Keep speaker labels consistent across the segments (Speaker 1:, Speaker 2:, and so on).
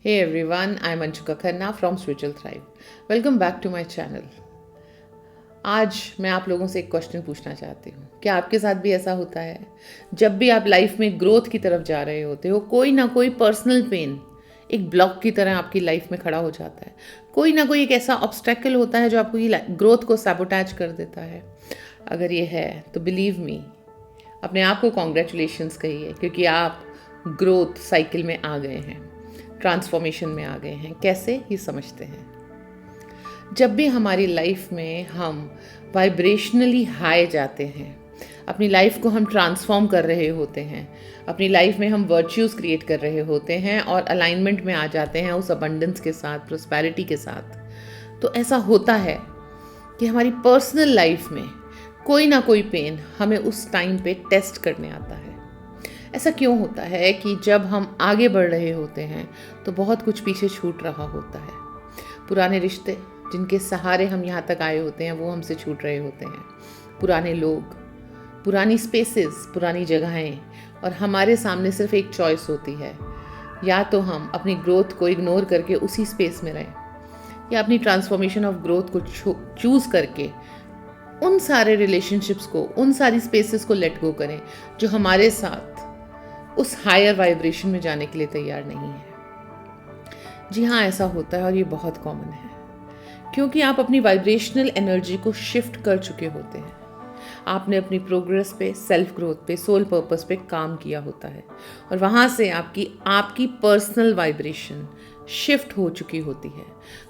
Speaker 1: Hey everyone, I'm Anshika Khanna from Spiritual Thrive. Welcome back to my channel. आज मैं आप लोगों से एक क्वेश्चन पूछना चाहती हूँ। क्या आपके साथ भी ऐसा होता है? जब भी आप लाइफ में ग्रोथ की तरफ जा रहे होते हो, कोई ना कोई पर्सनल पेन एक ब्लॉक की तरह आपकी लाइफ में खड़ा हो जाता है। कोई ना कोई एक ऐसा ऑब्स्टेकल होता है जो आपको ये ग्रोथ को सैबोटैज कर देता है। अगर ये है तो बिलीव मी, अपने आप को कॉन्ग्रेचुलेशंस कहिए, क्योंकि आप ग्रोथ साइकिल में आ गए हैं, ट्रांसफॉर्मेशन में आ गए हैं। कैसे, ये समझते हैं। जब भी हमारी लाइफ में हम वाइब्रेशनली हाई जाते हैं, अपनी लाइफ को हम ट्रांसफॉर्म कर रहे होते हैं, अपनी लाइफ में हम वर्च्यूज़ क्रिएट कर रहे होते हैं और अलाइनमेंट में आ जाते हैं उस अबंडेंस के साथ, प्रोस्पेरिटी के साथ, तो ऐसा होता है कि हमारी पर्सनल लाइफ में कोई ना कोई पेन हमें उस टाइम पे टेस्ट करने आता है। ऐसा क्यों होता है कि जब हम आगे बढ़ रहे होते हैं तो बहुत कुछ पीछे छूट रहा होता है। पुराने रिश्ते जिनके सहारे हम यहाँ तक आए होते हैं वो हमसे छूट रहे होते हैं। पुराने लोग, पुरानी स्पेसेस, पुरानी जगहें, और हमारे सामने सिर्फ एक चॉइस होती है, या तो हम अपनी ग्रोथ को इग्नोर करके उसी स्पेस में रहें, या अपनी ट्रांसफॉर्मेशन ऑफ ग्रोथ को चूज़ करके उन सारे रिलेशनशिप्स को, उन सारी स्पेसेस को लेट गो करें जो हमारे साथ उस हायर वाइब्रेशन में जाने के लिए तैयार नहीं है। जी हाँ, ऐसा होता है और ये बहुत कॉमन है, क्योंकि आप अपनी वाइब्रेशनल एनर्जी को शिफ्ट कर चुके होते हैं। आपने अपनी प्रोग्रेस पे, सेल्फ ग्रोथ पे, सोल पर्पस पे काम किया होता है और वहाँ से आपकी पर्सनल वाइब्रेशन शिफ्ट हो चुकी होती है।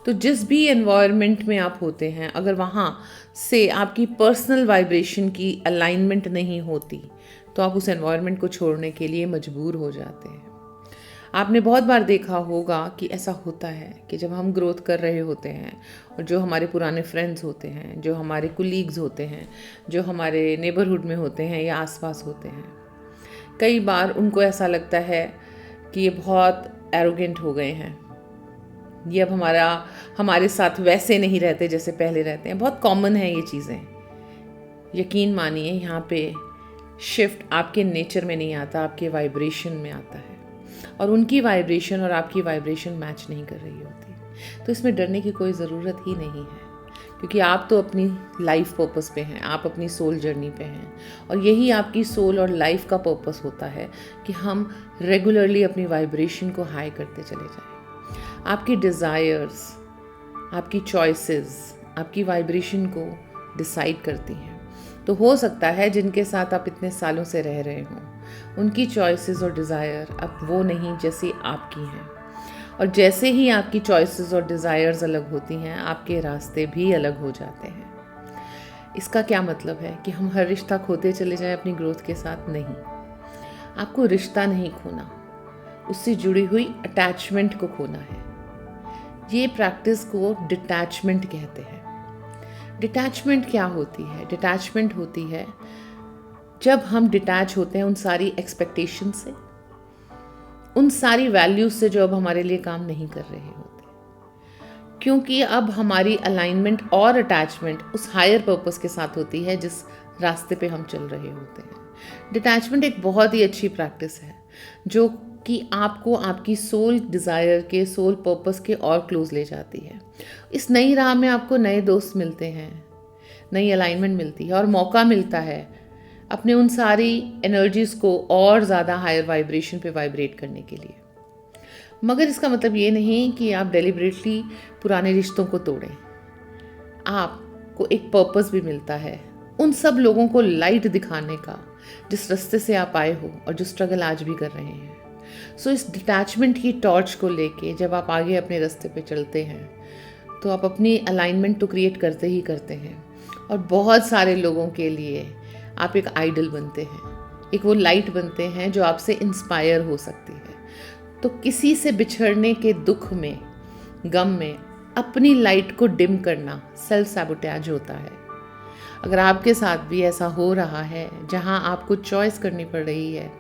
Speaker 1: तो जिस भी एनवायरनमेंट में आप होते हैं, अगर वहाँ से आपकी पर्सनल वाइब्रेशन की अलाइनमेंट नहीं होती तो आप उस एनवायरनमेंट को छोड़ने के लिए मजबूर हो जाते हैं। आपने बहुत बार देखा होगा कि ऐसा होता है कि जब हम ग्रोथ कर रहे होते हैं और जो हमारे पुराने फ्रेंड्स होते हैं, जो हमारे कुलीग्स होते हैं, जो हमारे नेबरहुड में होते हैं या आसपास होते हैं, कई बार उनको ऐसा लगता है कि ये बहुत एरोगेंट हो गए हैं, ये अब हमारे साथ वैसे नहीं रहते जैसे पहले रहते हैं। बहुत कॉमन है ये चीज़ें। यकीन मानिए, यहाँ पे शिफ्ट आपके नेचर में नहीं आता, आपके वाइब्रेशन में आता है, और उनकी वाइब्रेशन और आपकी वाइब्रेशन मैच नहीं कर रही होती। तो इसमें डरने की कोई ज़रूरत ही नहीं है, क्योंकि आप तो अपनी लाइफ पर्पस पे हैं, आप अपनी सोल जर्नी पे हैं, और यही आपकी सोल और लाइफ का पर्पस होता है कि हम रेगुलरली अपनी वाइब्रेशन को हाई करते चले जाएं। आपकी डिज़ायर्स, आपकी चॉइसेस आपकी वाइब्रेशन को डिसाइड करती हैं। तो हो सकता है जिनके साथ आप इतने सालों से रह रहे हों, उनकी चॉइसेस और डिज़ायर अब वो नहीं जैसी आपकी हैं, और जैसे ही आपकी चॉइसेस और डिज़ायर्स अलग होती हैं, आपके रास्ते भी अलग हो जाते हैं। इसका क्या मतलब है कि हम हर रिश्ता खोते चले जाएं अपनी ग्रोथ के साथ? नहीं, आपको रिश्ता नहीं खोना, उससे जुड़ी हुई अटैचमेंट को खोना है। ये प्रैक्टिस को डिटैचमेंट कहते हैं। डिटैचमेंट क्या होती है? डिटैचमेंट होती है जब हम डिटैच होते हैं उन सारी एक्सपेक्टेशन से, उन सारी वैल्यूज से जो अब हमारे लिए काम नहीं कर रहे होते, क्योंकि अब हमारी अलाइनमेंट और अटैचमेंट उस हायर पर्पस के साथ होती है जिस रास्ते पे हम चल रहे होते हैं। डिटैचमेंट एक बहुत ही अच्छी प्रैक्टिस है जो कि आपको आपकी सोल डिज़ायर के, सोल पर्पस के और क्लोज ले जाती है। इस नई राह में आपको नए दोस्त मिलते हैं, नई अलाइनमेंट मिलती है और मौका मिलता है अपने उन सारी एनर्जीज़ को और ज़्यादा हायर वाइब्रेशन पे वाइब्रेट करने के लिए। मगर इसका मतलब ये नहीं कि आप डेलिबरेटली पुराने रिश्तों को तोड़ें। आपको एक पर्पस भी मिलता है उन सब लोगों को लाइट दिखाने का जिस रास्ते से आप आए हो और जो स्ट्रगल आज भी कर रहे हैं। सो इस डिटैचमेंट की टॉर्च को लेके जब आप आगे अपने रास्ते पे चलते हैं तो आप अपनी अलाइनमेंट तो क्रिएट करते ही करते हैं, और बहुत सारे लोगों के लिए आप एक आइडल बनते हैं, एक वो लाइट बनते हैं जो आपसे इंस्पायर हो सकती है। तो किसी से बिछड़ने के दुख में, गम में अपनी लाइट को डिम करना सेल्फ सैबोटैज होता है। अगर आपके साथ भी ऐसा हो रहा है जहां आपको चॉइस करनी पड़ रही है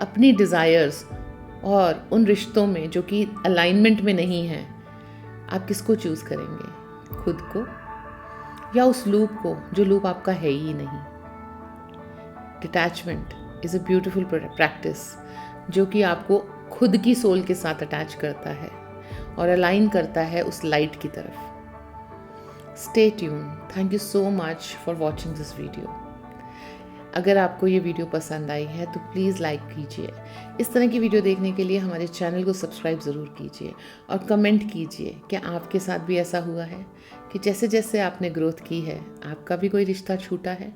Speaker 1: अपनी डिज़ायर्स और उन रिश्तों में जो कि अलाइनमेंट में नहीं है, आप किसको चूज़ करेंगे? खुद को या उस लूप को जो लूप आपका है ही नहीं? Detachment is a beautiful practice जो कि आपको खुद की सोल के साथ अटैच करता है और अलाइन करता है उस लाइट की तरफ। Stay tune. Thank you so much for watching this video. अगर आपको ये वीडियो पसंद आई है तो प्लीज़ लाइक कीजिए। इस तरह की वीडियो देखने के लिए हमारे चैनल को सब्सक्राइब ज़रूर कीजिए और कमेंट कीजिए क्या आपके साथ भी ऐसा हुआ है कि जैसे जैसे आपने ग्रोथ की है आपका भी कोई रिश्ता छूटा है।